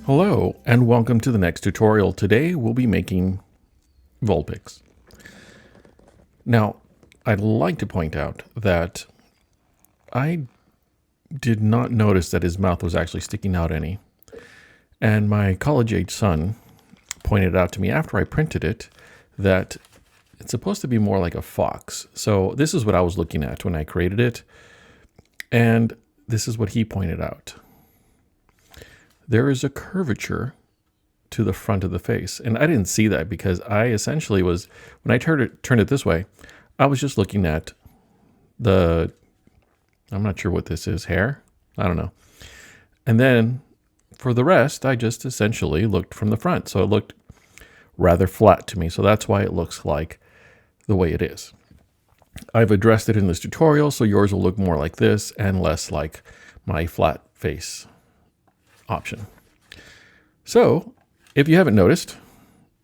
Hello and welcome to the next tutorial. Today we'll be making Vulpix. Now, I'd like to point out that I did not notice that his mouth was actually sticking out any. And my college-age son pointed out to me after I printed it that it's supposed to be more like a fox. So this is what I was looking at when I created it. And this is what he pointed out. There is a curvature to the front of the face. And I didn't see that because I essentially was, when I turned it this way, I was just looking at the, I'm not sure what this is, hair? I don't know. And then for the rest, I just essentially looked from the front. So it looked rather flat to me. So that's why it looks like the way it is. I've addressed it in this tutorial, so yours will look more like this and less like my flat face option. So if you haven't noticed,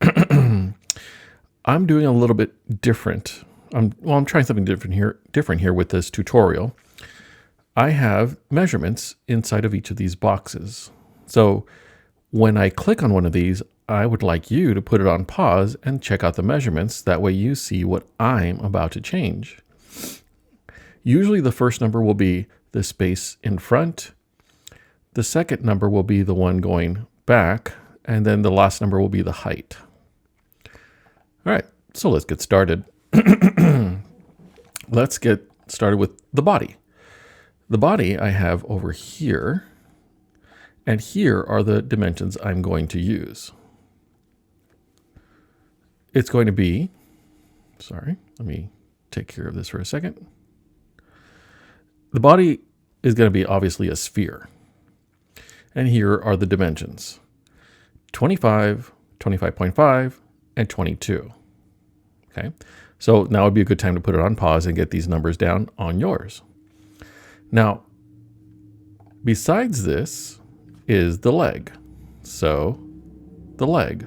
I'm doing a little bit different. I'm trying something different here with this tutorial. I have measurements inside of each of these boxes. So when I click on one of these, I would like you to put it on pause and check out the measurements. That way you see what I'm about to change. Usually the first number will be the space in front. The second number will be the one going back, and then the last number will be the height. All right, so let's get started. Let's get started with the body. The body I have over here, and here are the dimensions I'm going to use. It's going to be, sorry, let me take care of this for a second. The body is going to be obviously a sphere. And here are the dimensions, 25, 25.5, and 22. Okay, so now would be a good time to put it on pause and get these numbers down on yours. Now, besides this is the leg. So the leg.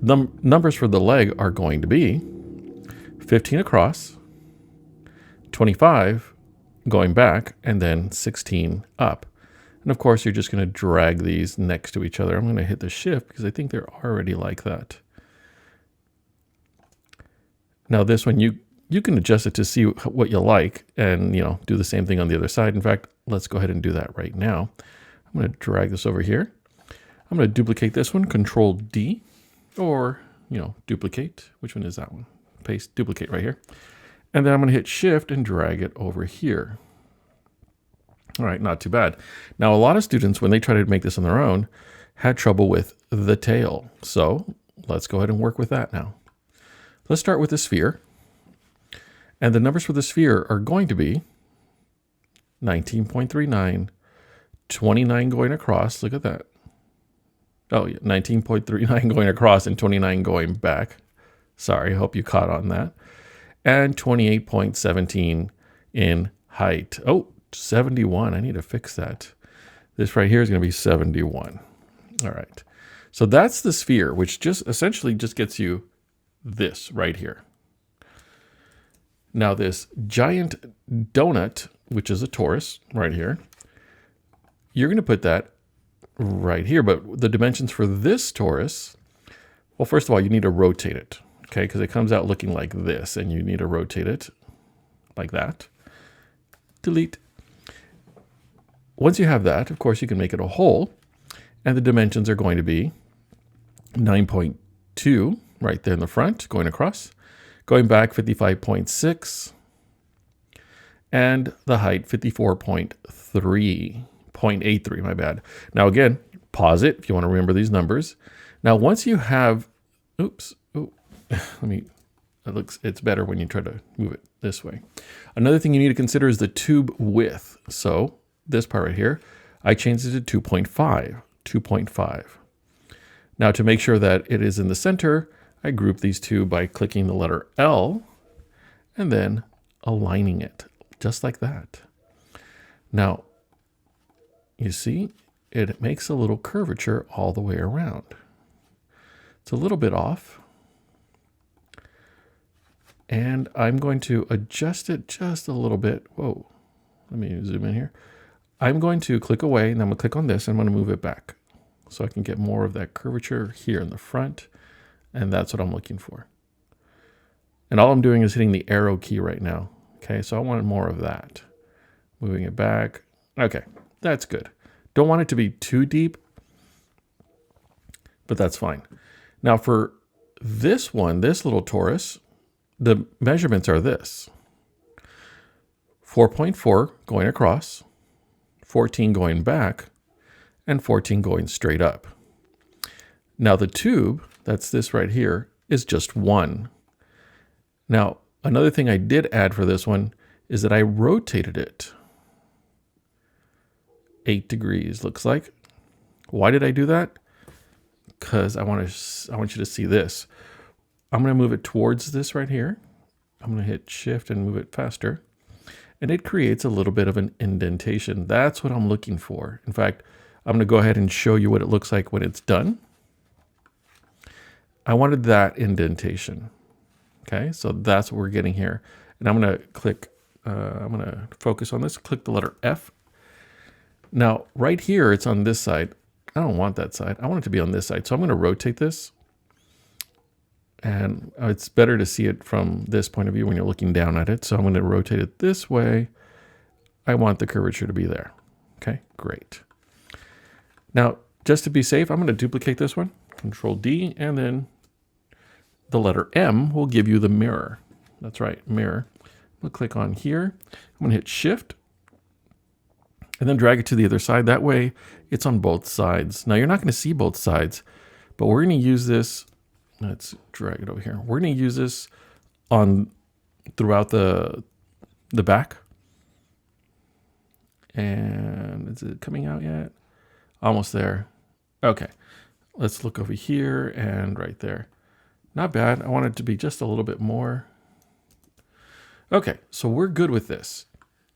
The numbers for the leg are going to be 15 across, 25 going back, and then 16 up. And of course, you're just going to drag these next to each other. I'm going to hit the shift because I think they're already like that. Now this one, you can adjust it to see what you like and, do the same thing on the other side. In fact, let's go ahead and do that right now. I'm going to drag this over here. I'm going to duplicate this one, Control D, or, duplicate. Which one is that one? Paste, duplicate right here. And then I'm going to hit shift and drag it over here. All right, not too bad. Now, a lot of students, when they try to make this on their own, had trouble with the tail. So let's go ahead and work with that now. Let's start with the sphere. And the numbers for the sphere are going to be 19.39, 29 going across. Look at that. Oh, yeah, 19.39 going across and 29 going back. Sorry, I hope you caught on that. And 28.17 in height. Oh, 71. I need to fix that. This right here is going to be 71. All right. So that's the sphere, which just essentially just gets you this right here. Now this giant donut, which is a torus right here, you're going to put that right here. But the dimensions for this torus, well, first of all, you need to rotate it, okay? Because it comes out looking like this, and you need to rotate it like that. Delete. Once you have that, of course, you can make it a whole, and the dimensions are going to be 9.2 right there in the front, going across, going back 55.6, and the height 54.3, my bad. Now again, pause it if you want to remember these numbers. Now once you have, it's better when you try to move it this way. Another thing you need to consider is the tube width. So this part right here, I changed it to 2.5. Now to make sure that it is in the center, I group these two by clicking the letter L and then aligning it just like that. Now, you see, it makes a little curvature all the way around. It's a little bit off. And I'm going to adjust it just a little bit. Whoa, let me zoom in here. I'm going to click away and I'm going to click on this and I'm going to move it back so I can get more of that curvature here in the front, and that's what I'm looking for. And all I'm doing is hitting the arrow key right now. Okay, so I want more of that. Moving it back. Okay, that's good. Don't want it to be too deep, but that's fine. Now for this one, this little torus, the measurements are this. 4.4 going across, 14 going back, and 14 going straight up. Now the tube, that's this right here, is just 1. Now, another thing I did add for this one is that I rotated it 8 degrees, looks like. Why did I do that? Because I want you to see this. I'm going to move it towards this right here. I'm going to hit shift and move it faster. And it creates a little bit of an indentation. That's what I'm looking for. In fact, I'm going to go ahead and show you what it looks like when it's done. I wanted that indentation. Okay, so that's what we're getting here. And I'm going to click, I'm going to focus on this, click the letter F. Now, right here, it's on this side. I don't want that side. I want it to be on this side. So I'm going to rotate this. And it's better to see it from this point of view when you're looking down at it. So I'm going to rotate it this way. I want the curvature to be there. Okay, great. Now, just to be safe, I'm going to duplicate this one. Control D, and then the letter M will give you the mirror. That's right, mirror. We'll click on here. I'm going to hit shift and then drag it to the other side. That way it's on both sides. Now you're not going to see both sides, but we're going to use this. Let's drag it over here. We're going to use this on throughout the back. And is it coming out yet? Almost there. Okay. Let's look over here and right there. Not bad. I want it to be just a little bit more. Okay, so we're good with this.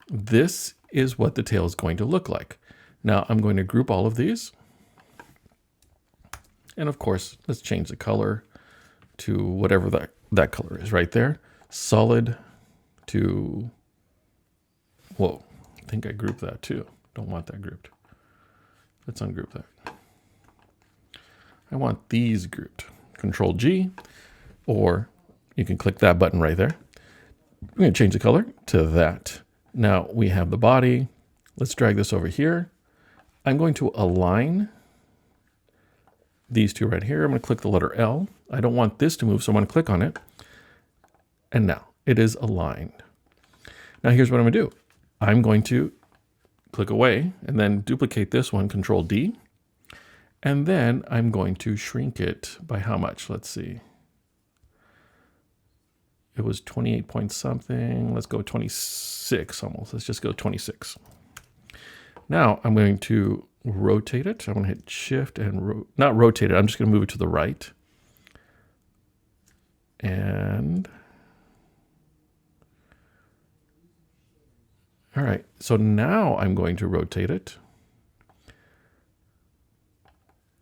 This is what the tail is going to look like. Now I'm going to group all of these. And of course, let's change the color to whatever that color is right there. Solid to, whoa, I think I grouped that too. Don't want that grouped. Let's ungroup that. I want these grouped. Control G, or you can click that button right there. I'm going to change the color to that. Now we have the body. Let's drag this over here. I'm going to align these two right here. I'm going to click the letter L. I don't want this to move, so I'm going to click on it. And now it is aligned. Now here's what I'm going to do. I'm going to click away and then duplicate this one, Control D. And then I'm going to shrink it by how much? Let's see. It was 28 point something. Let's go 26 almost. Let's just go 26. Now I'm going to rotate it. I'm going to hit shift and not rotate it. I'm just going to move it to the right. And all right. So now I'm going to rotate it.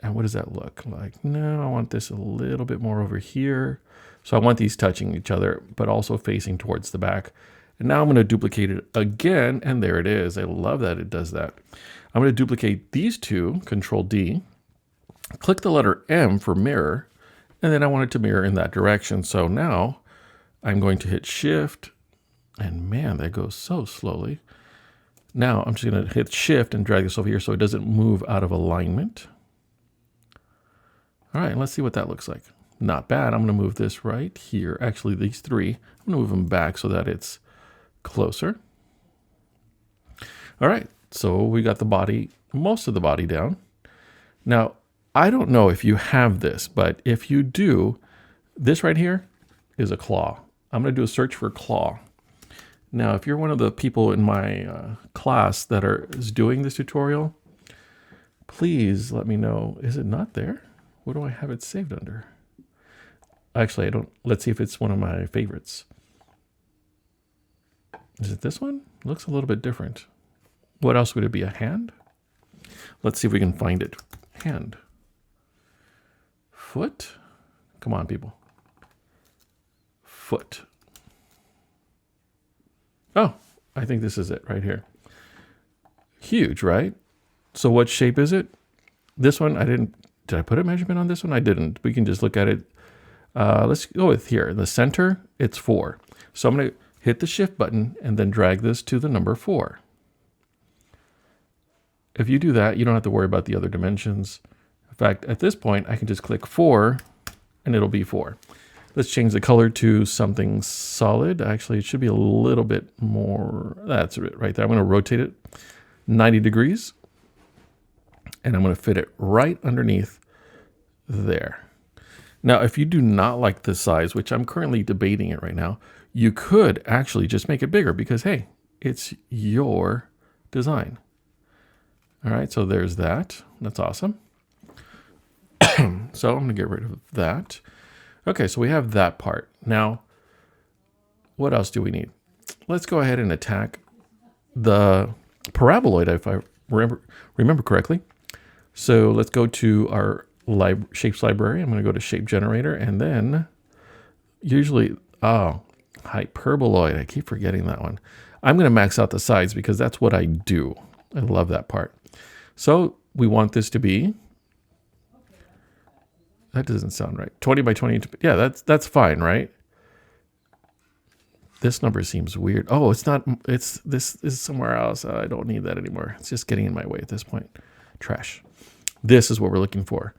And what does that look like? No, I want this a little bit more over here. So I want these touching each other, but also facing towards the back. And now I'm going to duplicate it again, and there it is. I love that it does that. I'm going to duplicate these two, Control D, click the letter M for mirror, and then I want it to mirror in that direction. So now I'm going to hit Shift, and man, that goes so slowly. Now I'm just going to hit Shift and drag this over here so it doesn't move out of alignment. All right, let's see what that looks like. Not bad. I'm going to move this right here. Actually, these three, I'm going to move them back so that it's closer. All right, so we got the body, most of the body down. Now, I don't know if you have this, but if you do, this right here is a claw. I'm going to do a search for claw. Now, if you're one of the people in my class that is doing this tutorial, please let me know. Is it not there? What do I have it saved under? Actually, I don't. Let's see if it's one of my favorites. Is it this one? Looks a little bit different. What else would it be? A hand? Let's see if we can find it. Hand. Foot? Come on, people. Foot. Oh, I think this is it right here. Huge, right? So what shape is it? This one, did I put a measurement on this one? I didn't. We can just look at it. Let's go with here. In the center, it's 4. So I'm going to hit the shift button and then drag this to the number 4. If you do that, you don't have to worry about the other dimensions. In fact, at this point, I can just click 4 and it'll be 4. Let's change the color to something solid. Actually, it should be a little bit more. That's it right there. I'm going to rotate it 90 degrees. And I'm going to fit it right underneath there. Now, if you do not like this size, which I'm currently debating it right now, you could actually just make it bigger because, hey, it's your design. All right, so there's that. That's awesome. So I'm going to get rid of that. Okay, so we have that part. Now, what else do we need? Let's go ahead and attack the paraboloid, if I remember correctly. So let's go to our shapes library. I'm going to go to shape generator and then usually, hyperboloid. I keep forgetting that one. I'm going to max out the sides because that's what I do. I love that part. So we want this to be, that doesn't sound right. 20 by 20. Yeah, that's fine, right? This number seems weird. Oh, it's not, this is somewhere else. I don't need that anymore. It's just getting in my way at this point. Trash. This is what we're looking for.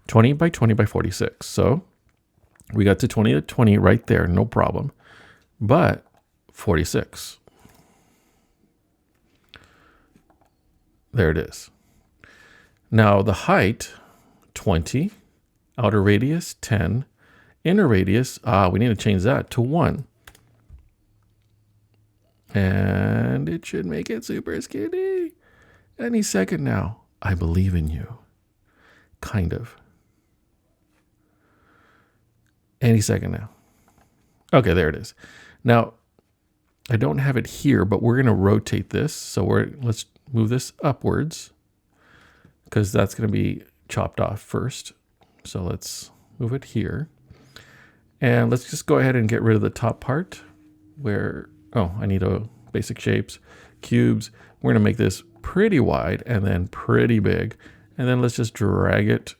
20 by 20 by 46. So we got to 20 to 20 right there, no problem. But 46. There it is. Now the height, 20. Outer radius, 10. Inner radius, we need to change that to 1. And it should make it super skinny. Any second now. I believe in you. Kind of. Any second now. Okay, there it is. Now, I don't have it here, but we're going to rotate this. So let's move this upwards because that's going to be chopped off first. So let's move it here. And let's just go ahead and get rid of the top part where, I need a basic shapes, cubes. We're going to make this pretty wide and then pretty big. And then let's just drag it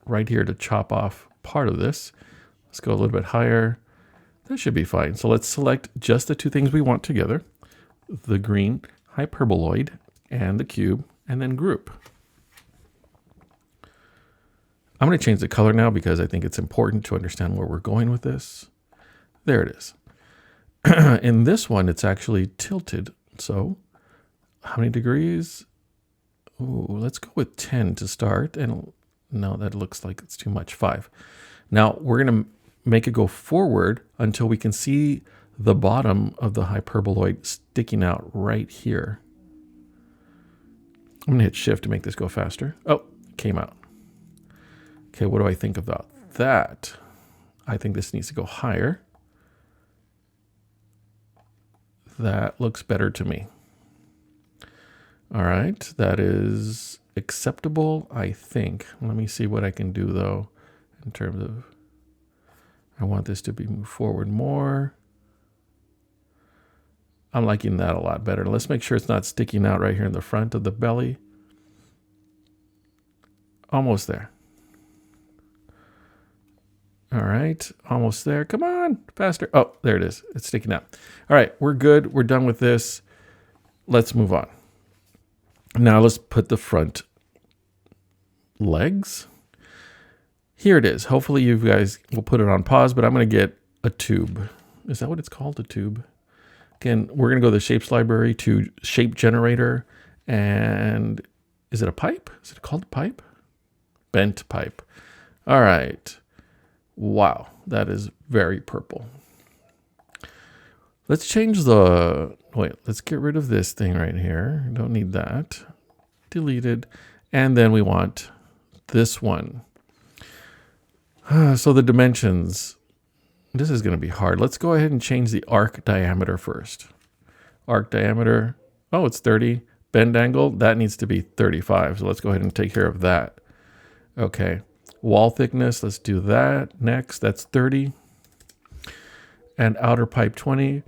right here to chop off part of this. Let's go a little bit higher. That should be fine. So let's select just the two things we want together, the green hyperboloid and the cube, and then group. I'm going to change the color now because I think it's important to understand where we're going with this. There it is. In this one, it's actually tilted. So how many degrees? Ooh, let's go with 10 to start. And no, that looks like it's too much. 5. Now we're going to make it go forward until we can see the bottom of the hyperboloid sticking out right here. I'm going to hit shift to make this go faster. Oh, it came out. Okay, what do I think about that? I think this needs to go higher. That looks better to me. All right, that is acceptable, I think. Let me see what I can do though, in terms of, I want this to be moved forward more. I'm liking that a lot better. Let's make sure it's not sticking out right here in the front of the belly. Almost there. All right, almost there. Come on, faster. Oh, there it is. It's sticking out. All right, we're good. We're done with this. Let's move on. Now let's put the front legs. Here it is. Hopefully you guys will put it on pause, but I'm going to get a tube. Is that what it's called, a tube? Again, we're going to go to the shapes library to shape generator. And is it a pipe? Is it called a pipe? Bent pipe. All right. Wow, that is very purple. Let's change let's get rid of this thing right here. Don't need that. Deleted. And then we want this one. So the dimensions, this is going to be hard. Let's go ahead and change the arc diameter first. Arc diameter, it's 30. Bend angle, that needs to be 35. So let's go ahead and take care of that. Okay. Wall thickness, let's do that. Next, that's 30. And outer pipe 20.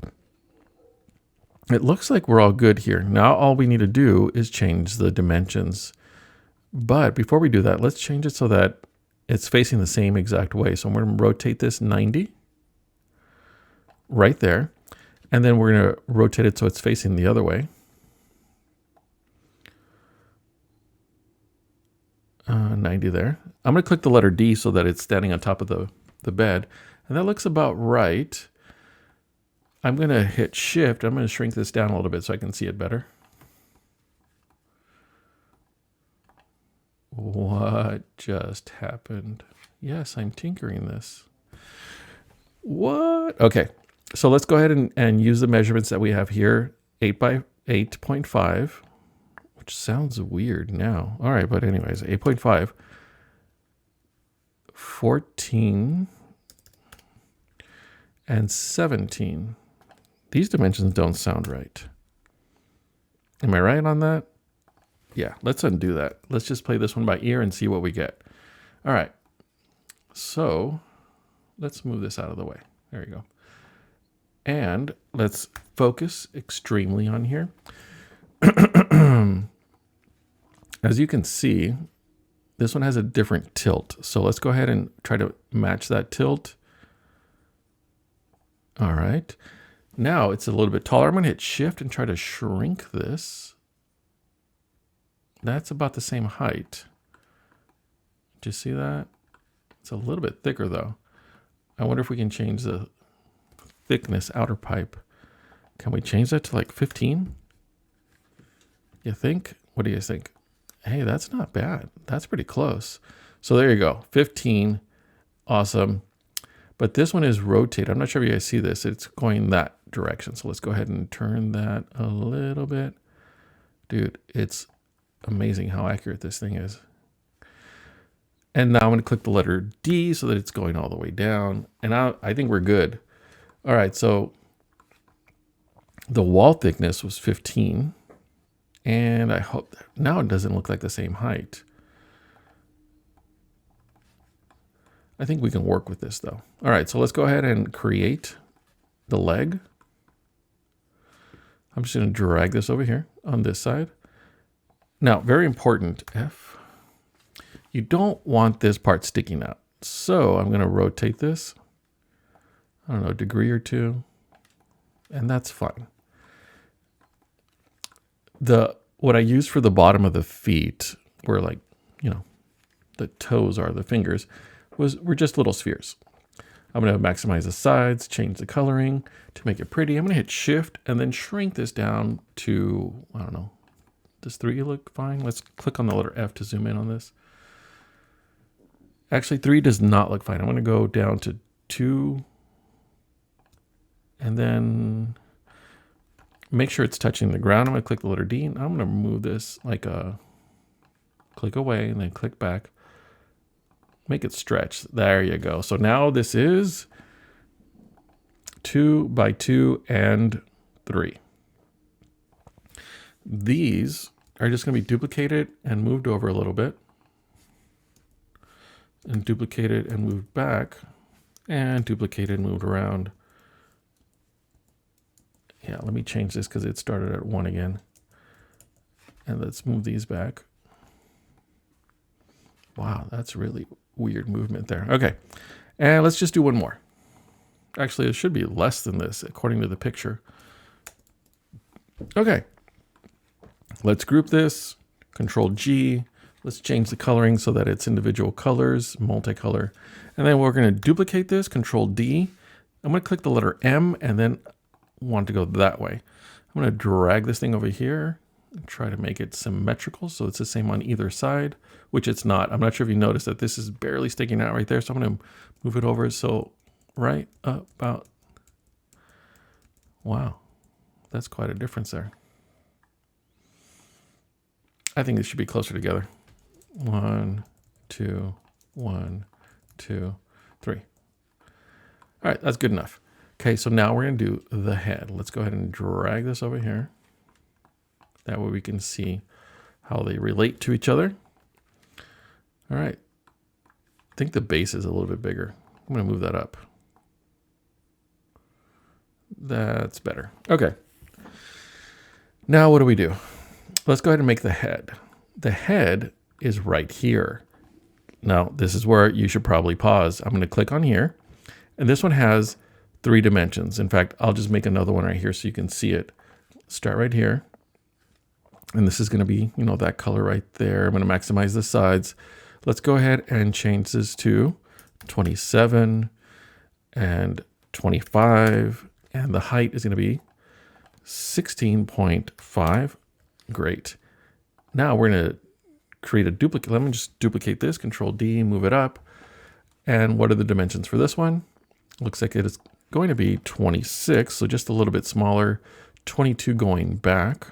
It looks like we're all good here. Now all we need to do is change the dimensions. But before we do that, let's change it so that it's facing the same exact way. So I'm going to rotate this 90 right there. And then we're going to rotate it so it's facing the other way. 90 there. I'm going to click the letter D so that it's standing on top of the bed. And that looks about right. I'm going to hit Shift. I'm going to shrink this down a little bit so I can see it better. What just happened? Yes, I'm tinkering this. What? Okay, so let's go ahead and use the measurements that we have here. 8 by 8.5, which sounds weird now. All right, but anyways, 8.5, 14, and 17. These dimensions don't sound right. Am I right on that? Yeah, let's undo that. Let's just play this one by ear and see what we get. All right, so let's move this out of the way. There you go. And let's focus extremely on here. As you can see, this one has a different tilt. So let's go ahead and try to match that tilt. All right. Now it's a little bit taller. I'm going to hit Shift and try to shrink this. That's about the same height. Do you see that? It's a little bit thicker though. I wonder if we can change the thickness outer pipe. Can we change that to like 15? You think? What do you think? Hey, that's not bad. That's pretty close. So there you go. 15. Awesome. But this one is rotated. I'm not sure if you guys see this. It's going that direction. So let's go ahead and turn that a little bit. Dude, it's amazing how accurate this thing is. And now I'm going to click the letter D so that it's going all the way down. And I think we're good. All right, so the wall thickness was 15. And I hope that now it doesn't look like the same height. I think we can work with this though. All right, so let's go ahead and create the leg. I'm just going to drag this over here on this side. Now, very important, F. You don't want this part sticking out. So I'm going to rotate this, I don't know, a degree or two, and that's fine. What I use for the bottom of the feet, where like, you know, the toes are the fingers, were just little spheres. I'm going to maximize the sides, change the coloring to make it pretty. I'm going to hit Shift and then shrink this down to, I don't know, does 3 look fine? Let's click on the letter F to zoom in on this. Actually, 3 does not look fine. I'm going to go down to 2 and then make sure it's touching the ground. I'm going to click the letter D and I'm going to move this like a click away and then click back. Make it stretch. There you go. So now this is 2 by 2 and 3. These are just going to be duplicated and moved over a little bit. And duplicated and moved back. And duplicated and moved around. Yeah, let me change this because it started at 1 again. And let's move these back. Wow, that's really weird movement there. Okay, and let's just do one more. Actually, it should be less than this according to the picture. Okay, let's group this, Control G. Let's change the coloring so that it's individual colors, multicolor. And then we're going to duplicate this, Control D. I'm going to click the letter M and then want to go that way. I'm going to drag this thing over here and try to make it symmetrical so it's the same on either side, which it's not. I'm not sure if you noticed that this is barely sticking out right there. So I'm going to move it over so right about, wow, that's quite a difference there. I think it should be closer together. 1, 2, 1, 2, 3. All right, that's good enough. Okay, so now we're going to do the head. Let's go ahead and drag this over here. That way we can see how they relate to each other. All right. I think the base is a little bit bigger. I'm going to move that up. That's better. Okay. Now what do we do? Let's go ahead and make the head. The head is right here. Now, this is where you should probably pause. I'm going to click on here. And this one has 3 dimensions. In fact, I'll just make another one right here so you can see it. Start right here. And this is going to be, you know, that color right there. I'm going to maximize the sides. Let's go ahead and change this to 27 and 25. And the height is going to be 16.5. Great. Now we're going to create a duplicate. Let me just duplicate this, Control D, move it up. And what are the dimensions for this one? Looks like it is going to be 26, so just a little bit smaller, 22 going back,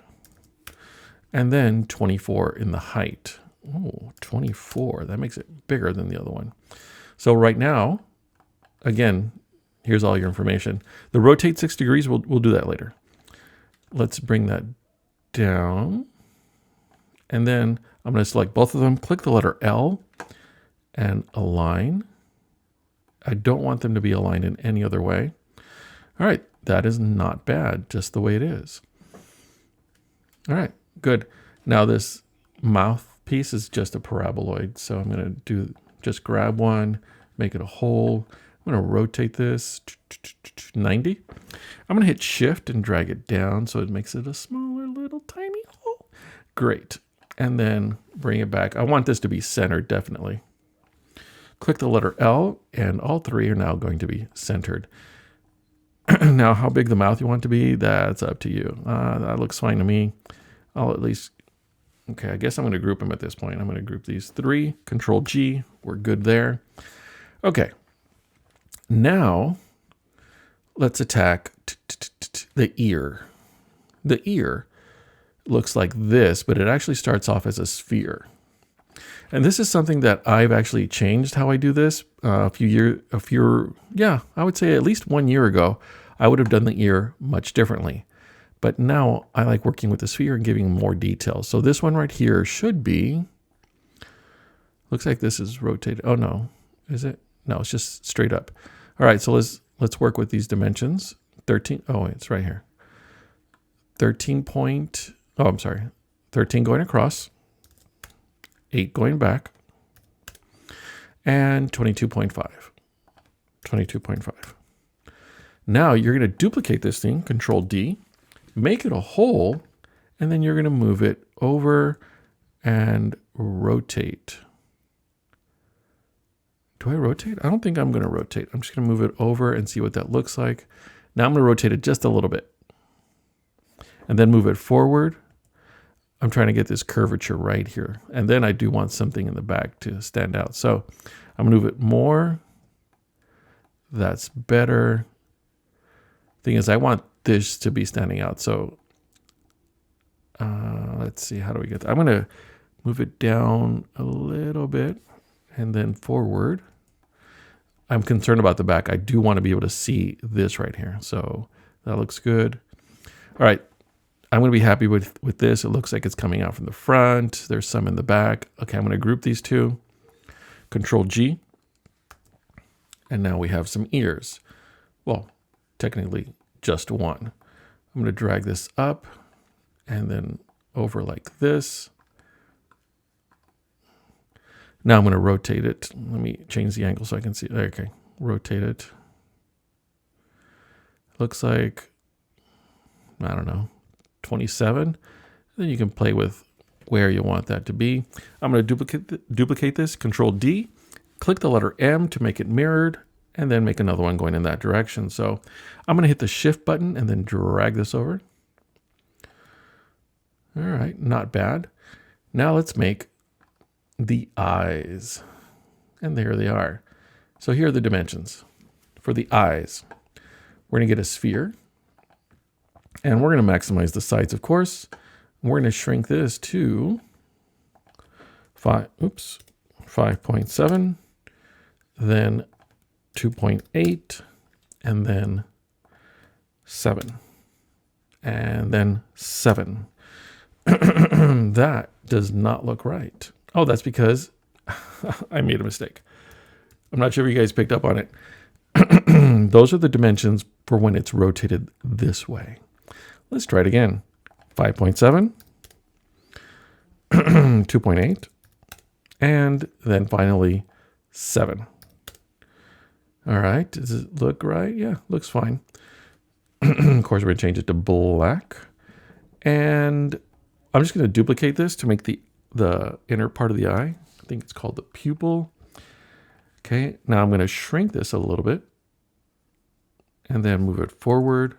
and then 24 in the height. Oh, 24, that makes it bigger than the other one. So right now, again, here's all your information. The rotate 6 degrees, we'll do that later. Let's bring that down. And then I'm going to select both of them, click the letter L, and align. I don't want them to be aligned in any other way. All right, that is not bad, just the way it is. All right, good. Now this mouthpiece is just a paraboloid, so I'm going to just grab one, make it a hole. I'm going to rotate this 90. I'm going to hit Shift and drag it down so it makes it a smaller little tiny hole. Great. And then bring it back. I want this to be centered, definitely. Click the letter L, and all 3 are now going to be centered. Now, how big the mouth you want to be, that's up to you. That looks fine to me. I'll at least, okay, I guess I'm going to group them at this point. I'm going to group these 3, Control G, we're good there. Okay, now let's attack the ear. The ear looks like this, but it actually starts off as a sphere. And this is something that I've actually changed how I do this. I would say at least 1 year ago, I would have done the ear much differently. But now I like working with the sphere and giving more details. So this one right here should be, looks like this is rotated. Oh no, is it? No, it's just straight up. All right, so let's work with these dimensions. 13, oh, it's right here. 13 going across. 8 going back, and 22.5. 22.5. Now you're going to duplicate this thing, Control D, make it a hole, and then you're going to move it over and rotate. Do I rotate? I don't think I'm going to rotate. I'm just going to move it over and see what that looks like. Now I'm going to rotate it just a little bit, and then move it forward. I'm trying to get this curvature right here. And then I do want something in the back to stand out. So I'm going to move it more. That's better. Thing is, I want this to be standing out. So let's see, how do we get that? I'm going to move it down a little bit and then forward. I'm concerned about the back. I do want to be able to see this right here. So that looks good. All right. I'm going to be happy with this. It looks like it's coming out from the front. There's some in the back. Okay, I'm going to group these 2. Control G. And now we have some ears. Well, technically just one. I'm going to drag this up and then over like this. Now I'm going to rotate it. Let me change the angle so I can see. Okay, rotate it. Looks like, I don't know, 27. Then you can play with where you want that to be. I'm going to duplicate this, Control D, click the letter M to make it mirrored, and then make another one going in that direction. So I'm going to hit the Shift button and then drag this over. All right, not bad. Now let's make the eyes. And there they are. So here are the dimensions for the eyes. We're going to get a sphere. And we're going to maximize the sides, of course. We're going to shrink this to 5.7, then 2.8, and then 7, and then 7. That does not look right. Oh, that's because I made a mistake. I'm not sure if you guys picked up on it. Those are the dimensions for when it's rotated this way. Let's try it again. 5.7, 2.8, And then finally 7. All right, does it look right? Yeah, looks fine. Of course, we're gonna change it to black. And I'm just gonna duplicate this to make the inner part of the eye. I think it's called the pupil. Okay, now I'm gonna shrink this a little bit and then move it forward.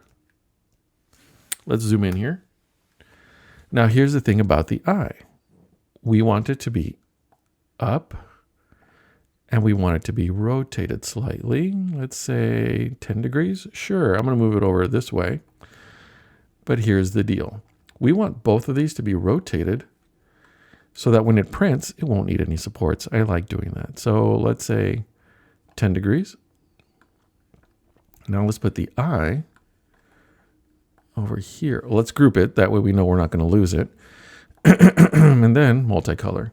Let's zoom in here. Now here's the thing about the eye. We want it to be up and we want it to be rotated slightly. Let's say 10 degrees. Sure, I'm gonna move it over this way. But here's the deal. We want both of these to be rotated so that when it prints, it won't need any supports. I like doing that. So let's say 10 degrees. Now let's put the eye over here. Let's group it. That way we know we're not going to lose it. And then multicolor.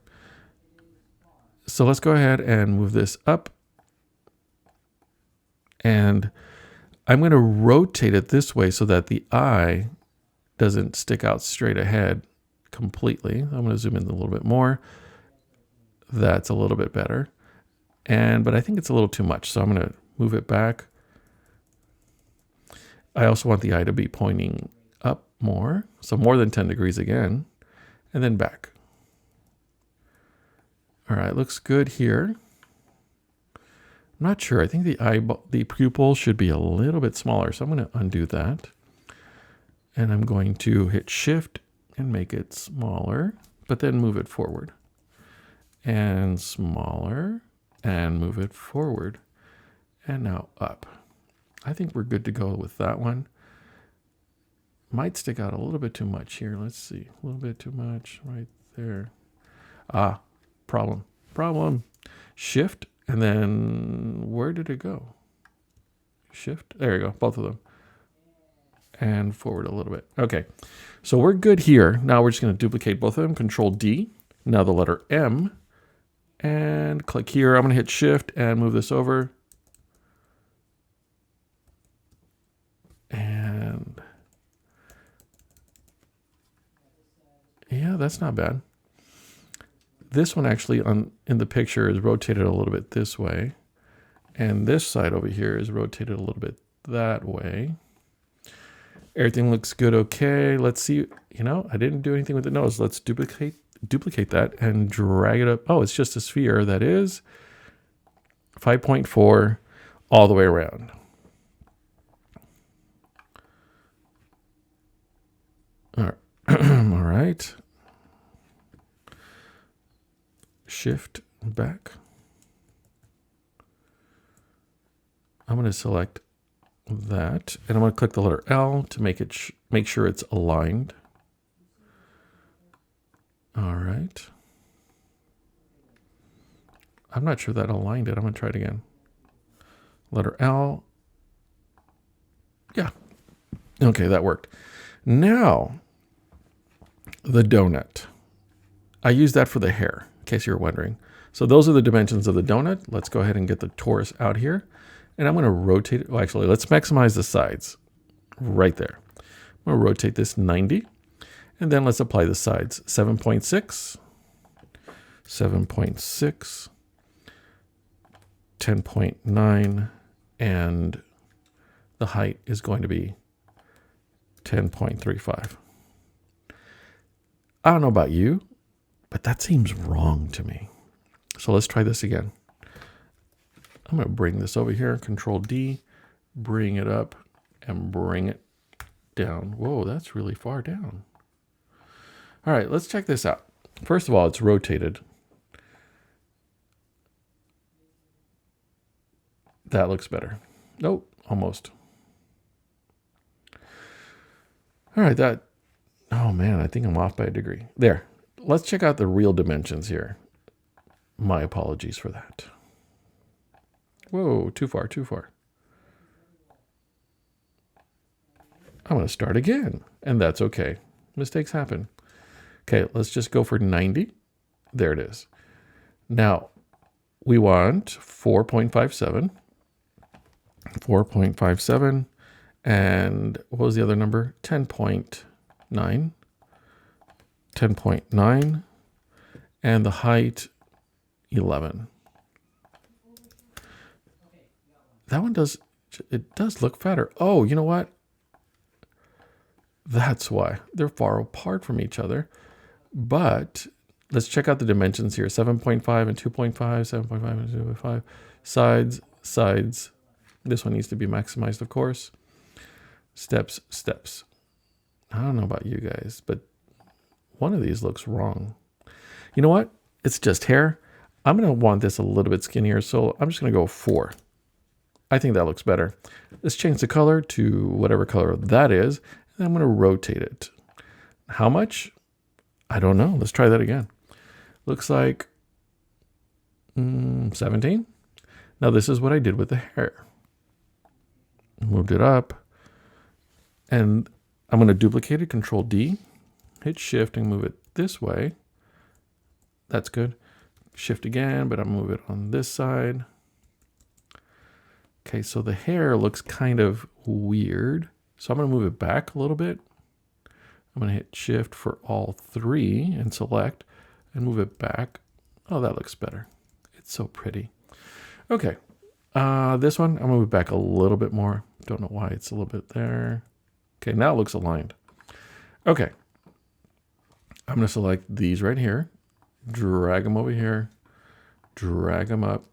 So let's go ahead and move this up. And I'm going to rotate it this way so that the eye doesn't stick out straight ahead completely. I'm going to zoom in a little bit more. That's a little bit better. But I think it's a little too much. So I'm going to move it back. I also want the eye to be pointing up more. So more than 10 degrees again, and then back. All right, looks good here. I'm not sure. I think the pupil should be a little bit smaller. So I'm going to undo that. And I'm going to hit Shift and make it smaller, but then move it forward. And smaller, and move it forward. And now up. I think we're good to go with that one. Might stick out a little bit too much here. Let's see. A little bit too much right there. Ah, problem. Shift, and then where did it go? Shift. There you go. Both of them. And forward a little bit. Okay. So we're good here. Now we're just going to duplicate both of them. Control D. Now the letter M. And click here. I'm going to hit Shift and move this over. And yeah, that's not bad. This one actually in the picture is rotated a little bit this way. And this side over here is rotated a little bit that way. Everything looks good. Okay. Let's see. You know, I didn't do anything with the nose. Let's duplicate that and drag it up. Oh, it's just a sphere. That is 5.4 all the way around. All right. Shift back. I'm going to select that, and I'm going to click the letter L to make sure it's aligned. All right. I'm not sure that aligned it. I'm going to try it again. Letter L. Yeah. Okay, that worked. Now, the donut. I use that for the hair, in case you're wondering. So those are the dimensions of the donut. Let's go ahead and get the torus out here. And I'm going to rotate it. Well, actually, let's maximize the sides right there. I'm going to rotate this 90. And then let's apply the sides. 7.6, 7.6, 10.9, and the height is going to be 10.35. I don't know about you, but that seems wrong to me. So let's try this again. I'm going to bring this over here, Control D, bring it up, and bring it down. Whoa, that's really far down. All right, let's check this out. First of all, it's rotated. That looks better. Nope, almost. All right, oh man, I think I'm off by a degree. There, let's check out the real dimensions here. My apologies for that. Whoa, too far. I'm going to start again, and that's okay. Mistakes happen. Okay, let's just go for 90. There it is. Now, we want 4.57. 4.57. And what was the other number? 10.9. 10.9. And the height 11. That one does, it does look fatter. Oh, you know what? That's why. They're far apart from each other. But let's check out the dimensions here. 7.5 and 2.5, 7.5 and 2.5. Sides, sides. This one needs to be maximized, of course. Steps, steps. I don't know about you guys, but one of these looks wrong. You know what? It's just hair. I'm going to want this a little bit skinnier, so I'm just going to go 4. I think that looks better. Let's change the color to whatever color that is, and I'm going to rotate it. How much? I don't know. Let's try that again. Looks like 17. Now this is what I did with the hair. Moved it up, and I'm going to duplicate it, Control D, hit Shift and move it this way. That's good. Shift again, but I'll move it on this side. Okay, so the hair looks kind of weird. So I'm going to move it back a little bit. I'm going to hit Shift for all 3 and select and move it back. Oh, that looks better. It's so pretty. Okay, this one, I'm going to move it back a little bit more. Don't know why it's a little bit there. Okay, now it looks aligned. Okay, I'm going to select these right here, drag them over here, drag them up.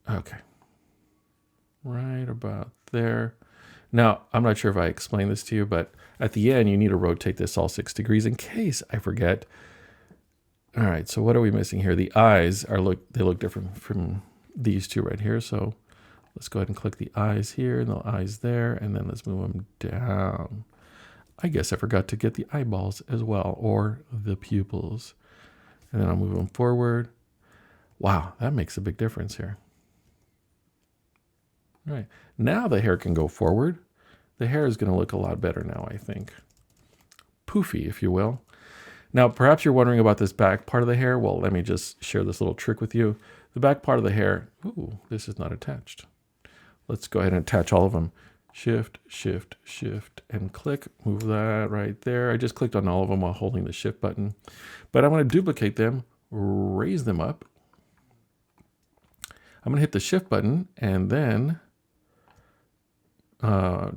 Okay, right about there. Now, I'm not sure if I explained this to you, but at the end, you need to rotate this all 6 degrees in case I forget. All right, so what are we missing here? The eyes they look different from these two right here. So let's go ahead and click the eyes here and the eyes there, and then let's move them down. I guess I forgot to get the eyeballs as well, or the pupils. And then I'll move them forward. Wow, that makes a big difference here. All right, now the hair can go forward. The hair is going to look a lot better now, I think. Poofy, if you will. Now, perhaps you're wondering about this back part of the hair. Well, let me just share this little trick with you. The back part of the hair, ooh, this is not attached. Let's go ahead and attach all of them. Shift, Shift, Shift, and click. Move that right there. I just clicked on all of them while holding the Shift button. But I'm going to duplicate them, raise them up. I'm going to hit the Shift button and then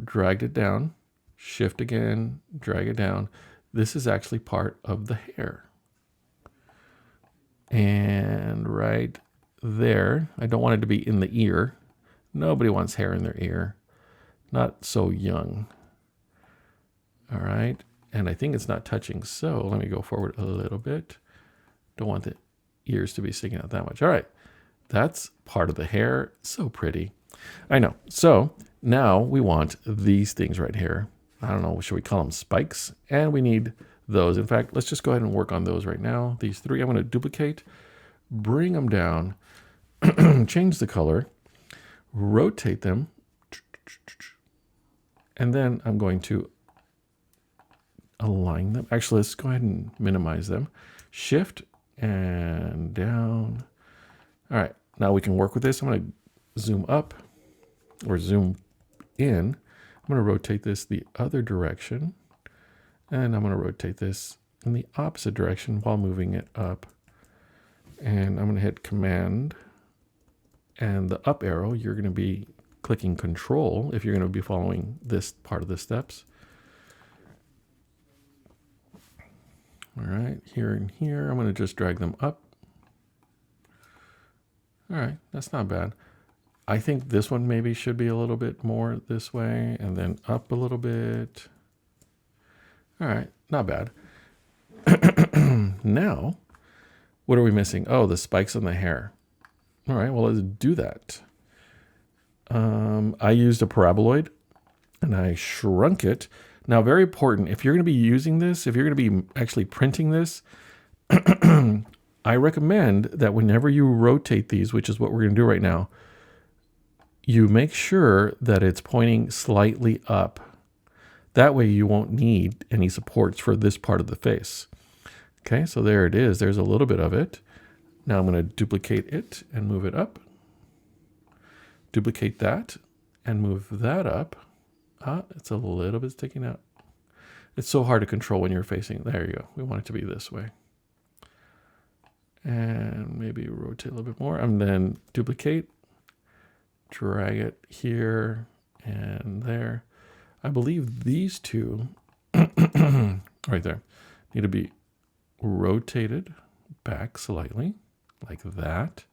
drag it down. Shift again, drag it down. This is actually part of the hair. And right there, I don't want it to be in the ear. Nobody wants hair in their ear. Not so young. All right, and I think it's not touching, so let me go forward a little bit. Don't want the ears to be sticking out that much. All right, that's part of the hair. So pretty. I know. So now we want these things right here. I don't know, should we call them spikes? And we need those. In fact, let's just go ahead and work on those right now. These 3, I'm going to duplicate, bring them down, change the color, rotate them, and then I'm going to align them. Actually, let's go ahead and minimize them. Shift and down. All right, now we can work with this. I'm going to zoom up or zoom in. I'm going to rotate this the other direction, and I'm going to rotate this in the opposite direction while moving it up. And I'm going to hit Command and the up arrow. You're going to be clicking Control if you're going to be following this part of the steps. All right, here and here, I'm going to just drag them up. All right, that's not bad. I think this one maybe should be a little bit more this way and then up a little bit. All right, not bad. Now, what are we missing? Oh, the spikes on the hair. All right, well, let's do that. I used a paraboloid and I shrunk it. Now, very important, if you're going to be using this, if you're going to be actually printing this, I recommend that whenever you rotate these, which is what we're going to do right now, you make sure that it's pointing slightly up. That way you won't need any supports for this part of the face. Okay, so there it is. There's a little bit of it. Now I'm going to duplicate it and move it up. Duplicate that and move that up. It's a little bit sticking out. It's so hard to control when you're facing. There you go. We want it to be this way. And maybe rotate a little bit more. And then duplicate. Drag it here and there. I believe these two, right there, need to be rotated back slightly, like that.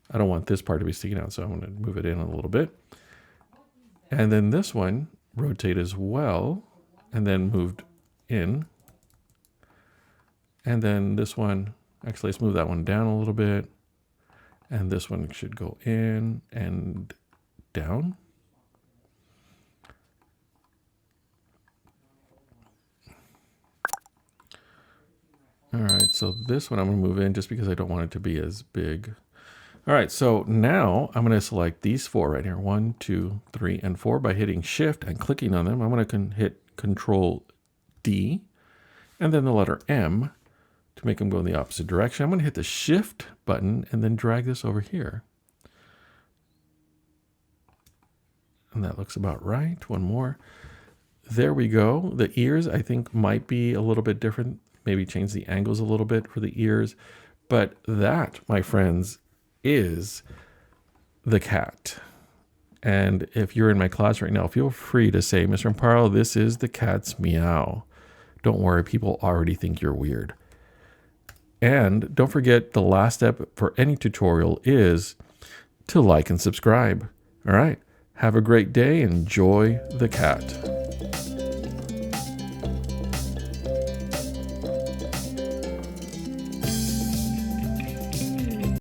I don't want this part to be sticking out, so I'm going to move it in a little bit. And then this one, rotate as well, and then moved in. And then this one, actually, let's move that one down a little bit. And this one should go in and down. All right, so this one I'm going to move in just because I don't want it to be as big. All right, so now I'm going to select these four right here, 1, 2, 3, and 4 by hitting Shift and clicking on them. I'm going to hit Control D and then the letter M to make them go in the opposite direction. I'm going to hit the Shift button and then drag this over here. And that looks about right. One more. There we go. The ears, I think, might be a little bit different. Maybe change the angles a little bit for the ears. But that, my friends, is the cat. And if you're in my class right now, feel free to say, Mr. Amparo, this is the cat's meow. Don't worry, people already think you're weird. And don't forget, the last step for any tutorial is to like and subscribe. All right. Have a great day. Enjoy the cat.